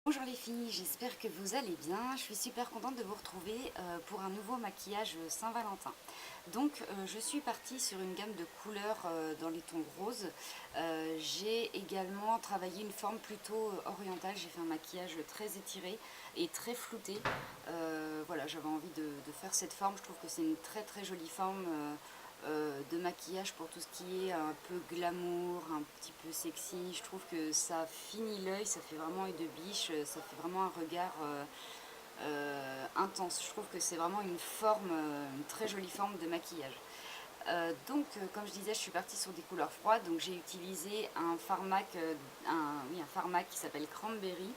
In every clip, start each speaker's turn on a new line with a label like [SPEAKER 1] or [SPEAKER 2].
[SPEAKER 1] Bonjour les filles, j'espère que vous allez bien. Je suis super contente de vous retrouver pour un nouveau maquillage Saint-Valentin. Donc je suis partie sur une gamme de couleurs dans les tons roses. J'ai également travaillé une forme plutôt orientale. J'ai fait un maquillage très étiré et très flouté. Voilà, j'avais envie de faire cette forme. Je trouve que c'est une très très jolie forme de maquillage pour tout ce qui est un peu glamour, un petit peu sexy. Je trouve que ça finit l'œil, ça fait vraiment œil de biche, ça fait vraiment un regard intense. Je trouve que c'est vraiment une forme, une très jolie forme de maquillage. Comme je disais, je suis partie sur des couleurs froides, donc j'ai utilisé un Pharmac, un Pharmac qui s'appelle Cranberry,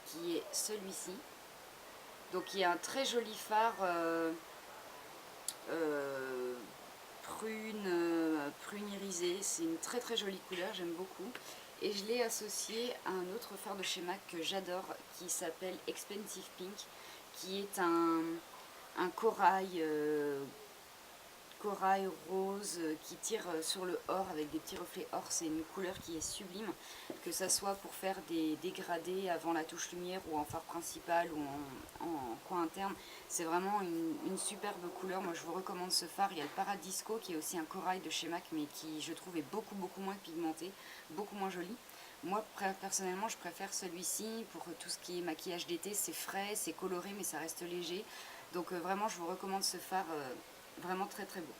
[SPEAKER 1] qui est celui-ci. Donc il y a un très joli fard euh, prune irisée. C'est une très très jolie couleur, j'aime beaucoup. Et je l'ai associé à un autre fard de chez MAC que j'adore, qui s'appelle Expensive Pink, qui est un corail rose qui tire sur le or avec des petits reflets or. C'est une couleur qui est sublime, que ça soit pour faire des dégradés avant la touche lumière ou en fard principal ou en coin interne. C'est vraiment une superbe couleur. Moi je vous recommande ce fard. Il y a le Paradisco qui est aussi un corail de chez MAC, mais qui je trouve est beaucoup moins pigmenté, beaucoup moins joli. Moi personnellement je préfère celui-ci pour tout ce qui est maquillage d'été. C'est frais, c'est coloré, mais ça reste léger. Donc vraiment je vous recommande ce fard, vraiment très très beau.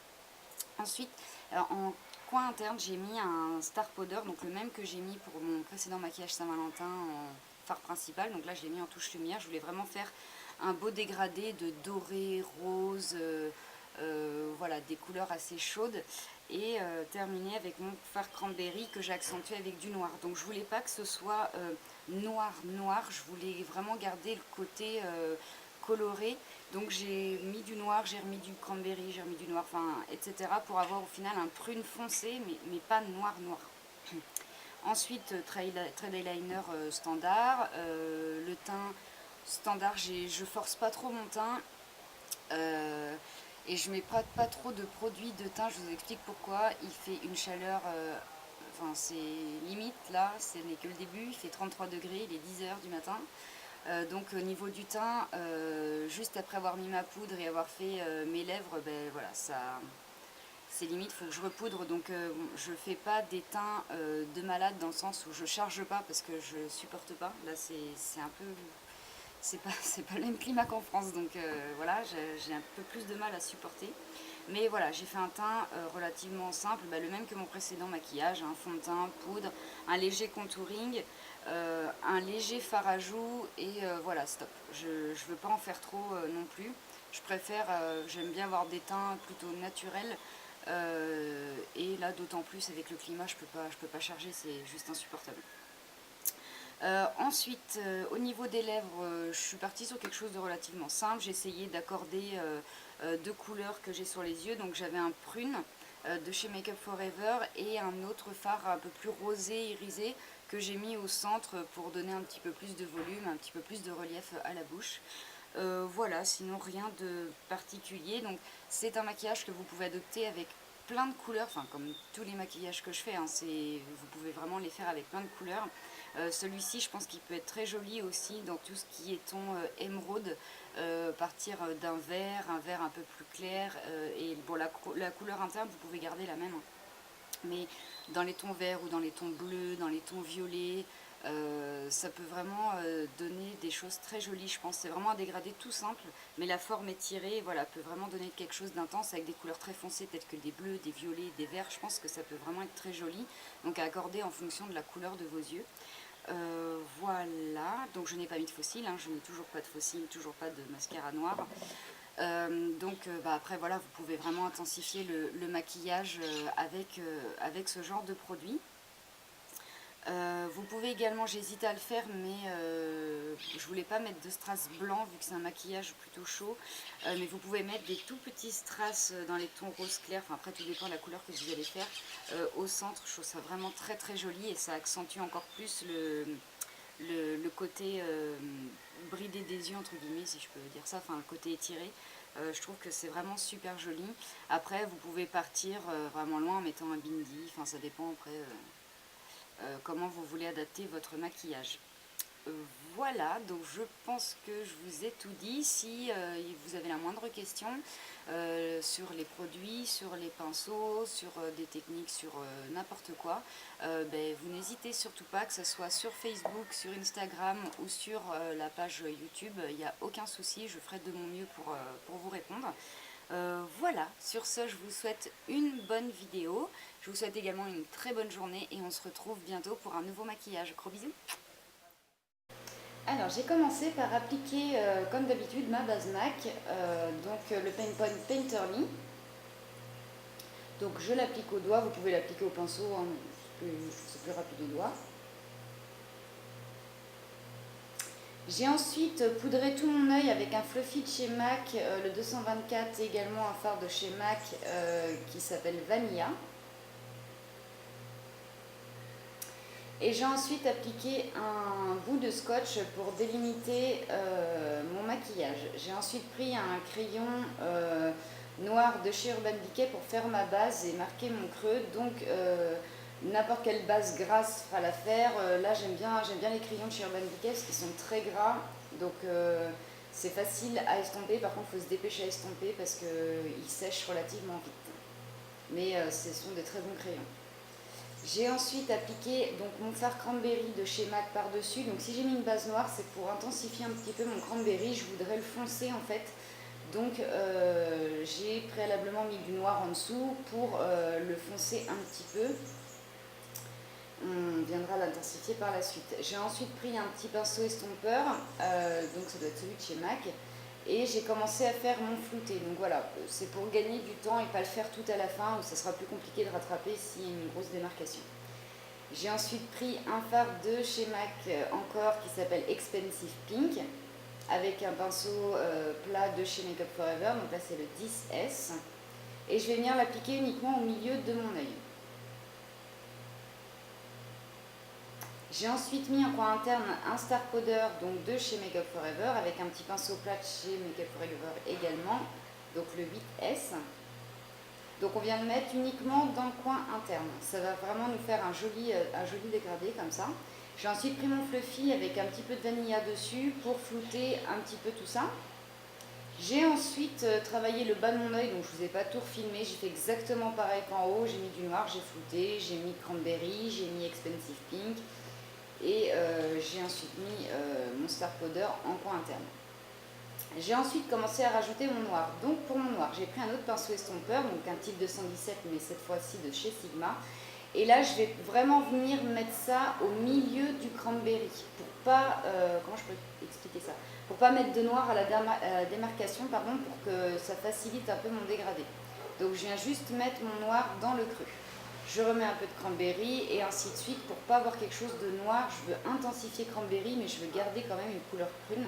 [SPEAKER 1] Ensuite, alors en coin interne, j'ai mis un Star Powder, donc le même que j'ai mis pour mon précédent maquillage Saint-Valentin en fard principal. Donc là, je l'ai mis en touche lumière. Je voulais vraiment faire un beau dégradé de doré, rose, voilà, des couleurs assez chaudes. Et terminer avec mon fard cranberry que j'ai accentué avec du noir. Donc je voulais pas que ce soit noir, je voulais vraiment garder le côté coloré. Donc j'ai mis du noir, j'ai remis du cranberry, j'ai remis du noir, enfin, etc. pour avoir au final un prune foncé, mais pas noir noir. Ensuite, trade eyeliner standard. Le teint standard, je force pas trop mon teint. Et je mets pas trop de produits de teint, je vous explique pourquoi. Il fait une chaleur, enfin c'est limite là, ce n'est que le début, il fait 33 degrés, il est 10 h du matin. Donc au niveau du teint, juste après avoir mis ma poudre et avoir fait mes lèvres, ben voilà, ça, c'est limite, il faut que je repoudre. Donc bon, je fais pas des teints de malade dans le sens où je charge pas parce que je supporte pas. Là c'est un peu, c'est pas le même climat qu'en France, donc voilà, j'ai un peu plus de mal à supporter. Mais voilà, j'ai fait un teint relativement simple, bah, le même que mon précédent maquillage, un fond de teint, poudre, un léger contouring, un léger fard à joues et voilà, stop. Je ne veux pas en faire trop non plus. Je préfère, j'aime bien avoir des teints plutôt naturels. Et là, d'autant plus avec le climat, je peux pas charger, c'est juste insupportable. Ensuite, au niveau des lèvres, je suis partie sur quelque chose de relativement simple. J'ai essayé d'accorder deux couleurs que j'ai sur les yeux. Donc j'avais un prune de chez Make Up Forever et un autre fard un peu plus rosé, irisé, que j'ai mis au centre pour donner un petit peu plus de volume, un petit peu plus de relief à la bouche. Voilà, sinon rien de particulier. Donc c'est un maquillage que vous pouvez adopter avec plein de couleurs, enfin comme tous les maquillages que je fais, hein, vous pouvez vraiment les faire avec plein de couleurs. Celui-ci, je pense qu'il peut être très joli aussi dans tout ce qui est ton émeraude, partir d'un vert, un vert un peu plus clair, et bon, la couleur interne, vous pouvez garder la même, hein. Mais dans les tons verts ou dans les tons bleus, dans les tons violets, ça peut vraiment donner des choses très jolies, je pense. C'est vraiment un dégradé tout simple, mais la forme étirée, voilà, peut vraiment donner quelque chose d'intense avec des couleurs très foncées, telles que des bleus, des violets, des verts. Je pense que ça peut vraiment être très joli, donc à accorder en fonction de la couleur de vos yeux. Voilà, donc je n'ai pas mis de fossile, hein, je n'ai toujours pas de fossile, toujours pas de mascara noir. Après voilà, vous pouvez vraiment intensifier le maquillage avec ce genre de produit. Vous pouvez également, j'hésite à le faire, mais je voulais pas mettre de strass blanc vu que c'est un maquillage plutôt chaud. Mais vous pouvez mettre des tout petits strass dans les tons rose clair. Enfin après tout dépend de la couleur que vous allez faire. Au centre, je trouve ça vraiment très très joli et ça accentue encore plus le côté bridé des yeux entre guillemets, si je peux dire ça. Enfin le côté étiré. Je trouve que c'est vraiment super joli. Après vous pouvez partir vraiment loin en mettant un bindi. Enfin ça dépend après comment vous voulez adapter votre maquillage. Voilà, donc je pense que je vous ai tout dit. Si vous avez la moindre question sur les produits, sur les pinceaux, sur des techniques, sur n'importe quoi, ben, vous n'hésitez surtout pas, que ce soit sur Facebook, sur Instagram ou sur la page YouTube. Il n'y a aucun souci, je ferai de mon mieux pour vous répondre. Voilà, sur ce, je vous souhaite une bonne vidéo. Je vous souhaite également une très bonne journée et on se retrouve bientôt pour un nouveau maquillage. Gros bisous! Alors j'ai commencé par appliquer comme d'habitude ma base MAC, le Paint Point Painterly. Donc je l'applique au doigt, vous pouvez l'appliquer au pinceau, hein, c'est plus rapide au doigt. J'ai ensuite poudré tout mon œil avec un fluffy de chez MAC, le 224, et également un fard de chez MAC qui s'appelle Vanilla. Et j'ai ensuite appliqué un bout de scotch pour délimiter mon maquillage. J'ai ensuite pris un crayon noir de chez Urban Decay pour faire ma base et marquer mon creux. Donc n'importe quelle base grasse fera l'affaire. Là j'aime bien les crayons de chez Urban Decay parce qu'ils sont très gras. Donc c'est facile à estomper. Par contre il faut se dépêcher à estomper parce qu'ils sèchent relativement vite. Mais ce sont des très bons crayons. J'ai ensuite appliqué donc mon fard cranberry de chez MAC par-dessus. Donc si j'ai mis une base noire, c'est pour intensifier un petit peu mon cranberry. Je voudrais le foncer en fait. Donc j'ai préalablement mis du noir en dessous pour le foncer un petit peu. On viendra l'intensifier par la suite. J'ai ensuite pris un petit pinceau estompeur, donc ça doit être celui de chez MAC. Et j'ai commencé à faire mon flouté. Donc voilà, c'est pour gagner du temps et pas le faire tout à la fin où ça sera plus compliqué de rattraper s'il y a une grosse démarcation. J'ai ensuite pris un fard de chez MAC encore qui s'appelle Expensive Pink avec un pinceau plat de chez Makeup Forever. Donc là c'est le 10S. Et je vais venir l'appliquer uniquement au milieu de mon œil. J'ai ensuite mis en coin interne un Star Powder donc de chez Makeup Forever avec un petit pinceau plat de chez Makeup Forever également, donc le 8S. Donc on vient le mettre uniquement dans le coin interne. Ça va vraiment nous faire un joli dégradé comme ça. J'ai ensuite pris mon fluffy avec un petit peu de vanilla dessus pour flouter un petit peu tout ça. J'ai ensuite travaillé le bas de mon œil, donc je ne vous ai pas tout refilmé. J'ai fait exactement pareil qu'en haut. J'ai mis du noir, j'ai flouté, j'ai mis cranberry, j'ai mis Expensive Pink. Et j'ai ensuite mis mon Star Powder en coin interne. J'ai ensuite commencé à rajouter mon noir. Donc pour mon noir, j'ai pris un autre pinceau estompeur, donc un type 217, mais cette fois-ci de chez Sigma. Et là, je vais vraiment venir mettre ça au milieu du cranberry. Pour pas, comment je peux expliquer ça? Pour pas mettre de noir à la démarcation, pardon, pour que ça facilite un peu mon dégradé. Donc je viens juste mettre mon noir dans le creux. Je remets un peu de cranberry et ainsi de suite pour pas avoir quelque chose de noir. Je veux intensifier cranberry mais je veux garder quand même une couleur prune.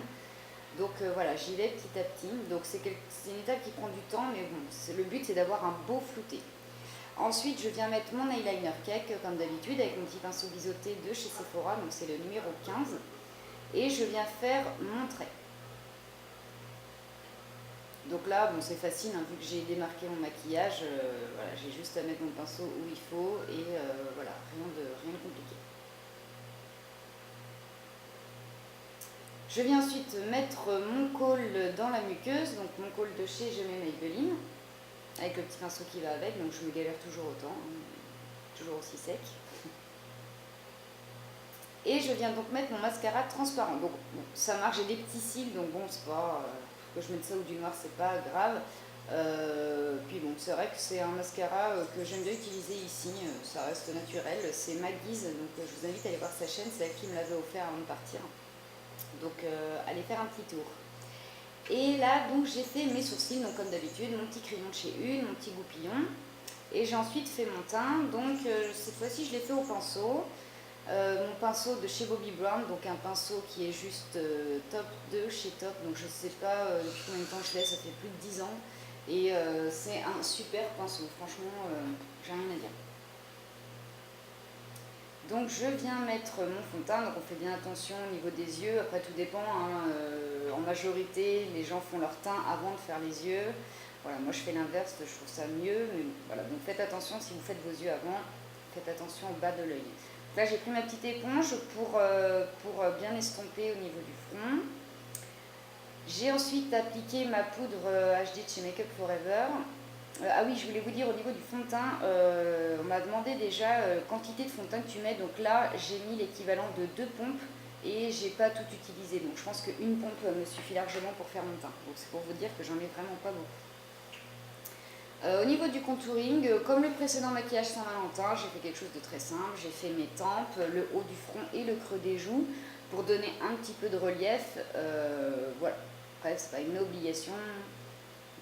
[SPEAKER 1] Donc voilà, j'y vais petit à petit. Donc c'est une étape qui prend du temps mais bon, le but c'est d'avoir un beau flouté. Ensuite je viens mettre mon eyeliner cake comme d'habitude avec mon petit pinceau biseauté de chez Sephora, donc c'est le numéro 15. Et je viens faire mon trait. Donc là, bon, c'est facile, hein, vu que j'ai démarqué mon maquillage, voilà, j'ai juste à mettre mon pinceau où il faut et voilà, rien de compliqué. Je viens ensuite mettre mon col dans la muqueuse, donc mon col de chez Je mets Maybelline, avec le petit pinceau qui va avec, donc je me galère toujours autant, hein, toujours aussi sec. Et je viens donc mettre mon mascara transparent. Donc bon, ça marche, j'ai des petits cils, donc bon, c'est pas... que je mette ça ou du noir, c'est pas grave. Puis bon, c'est vrai que c'est un mascara que j'aime bien utiliser ici, ça reste naturel. C'est Maggie's, donc je vous invite à aller voir sa chaîne, c'est elle qui me l'avait offert avant de partir. Donc allez faire un petit tour. Et là, donc j'ai fait mes sourcils, donc comme d'habitude, mon petit crayon de chez Une, mon petit goupillon. Et j'ai ensuite fait mon teint, donc cette fois-ci je l'ai fait au pinceau. Mon pinceau de chez Bobbi Brown, donc un pinceau qui est juste top 2 chez Top, donc je sais pas depuis combien de temps je l'ai, ça fait plus de 10 ans et c'est un super pinceau, franchement j'ai rien à dire. Donc je viens mettre mon fond de teint, donc on fait bien attention au niveau des yeux, après tout dépend, hein, en majorité les gens font leur teint avant de faire les yeux, voilà, moi je fais l'inverse, je trouve ça mieux, mais voilà, donc faites attention si vous faites vos yeux avant, faites attention au bas de l'œil. Là, j'ai pris ma petite éponge pour bien estomper au niveau du front. J'ai ensuite appliqué ma poudre HD de chez Make Up Forever. Ah oui, je voulais vous dire au niveau du fond de teint, on m'a demandé déjà quantité de fond de teint que tu mets. Donc là, j'ai mis l'équivalent de 2 pompes et j'ai pas tout utilisé. Donc je pense qu'une pompe me suffit largement pour faire mon teint. Donc c'est pour vous dire que j'en ai vraiment pas beaucoup. Au niveau du contouring, comme le précédent maquillage Saint-Valentin, j'ai fait quelque chose de très simple. J'ai fait mes tempes, le haut du front et le creux des joues pour donner un petit peu de relief. Voilà. Après, c'est pas une obligation.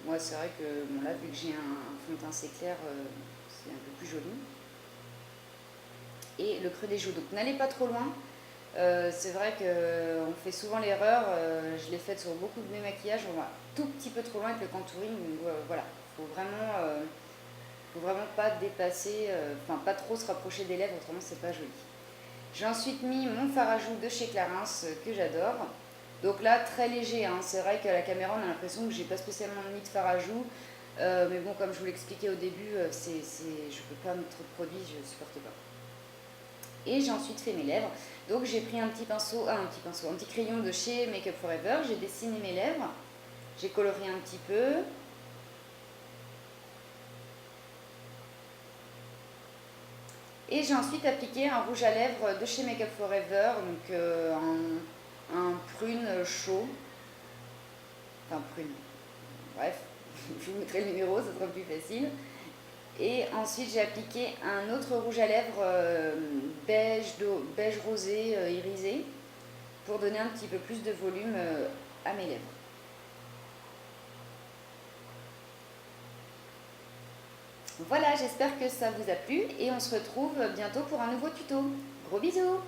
[SPEAKER 1] Moi, c'est vrai que bon, là, vu que j'ai un fond de teint assez clair, c'est un peu plus joli. Et le creux des joues. Donc, n'allez pas trop loin. C'est vrai qu'on fait souvent l'erreur. Je l'ai faite sur beaucoup de mes maquillages. On va tout petit peu trop loin avec le contouring. Voilà. Faut vraiment pas dépasser, enfin pas trop se rapprocher des lèvres, autrement c'est pas joli. J'ai ensuite mis mon fard à joues de chez Clarins que j'adore. Donc là très léger, hein. C'est vrai qu'à la caméra on a l'impression que j'ai pas spécialement mis de fard à joues. Mais bon, comme je vous l'expliquais au début, je peux pas mettre trop de produits, je supporte pas. Et j'ai ensuite fait mes lèvres. Donc j'ai pris un petit crayon de chez Make Up Forever. J'ai dessiné mes lèvres. J'ai coloré un petit peu. Et j'ai ensuite appliqué un rouge à lèvres de chez Make Up Forever, donc un prune chaud. Enfin prune, bref, je vous mettrai le numéro, ça sera plus facile. Et ensuite j'ai appliqué un autre rouge à lèvres beige rosé irisé pour donner un petit peu plus de volume à mes lèvres. Voilà, j'espère que ça vous a plu et on se retrouve bientôt pour un nouveau tuto. Gros bisous!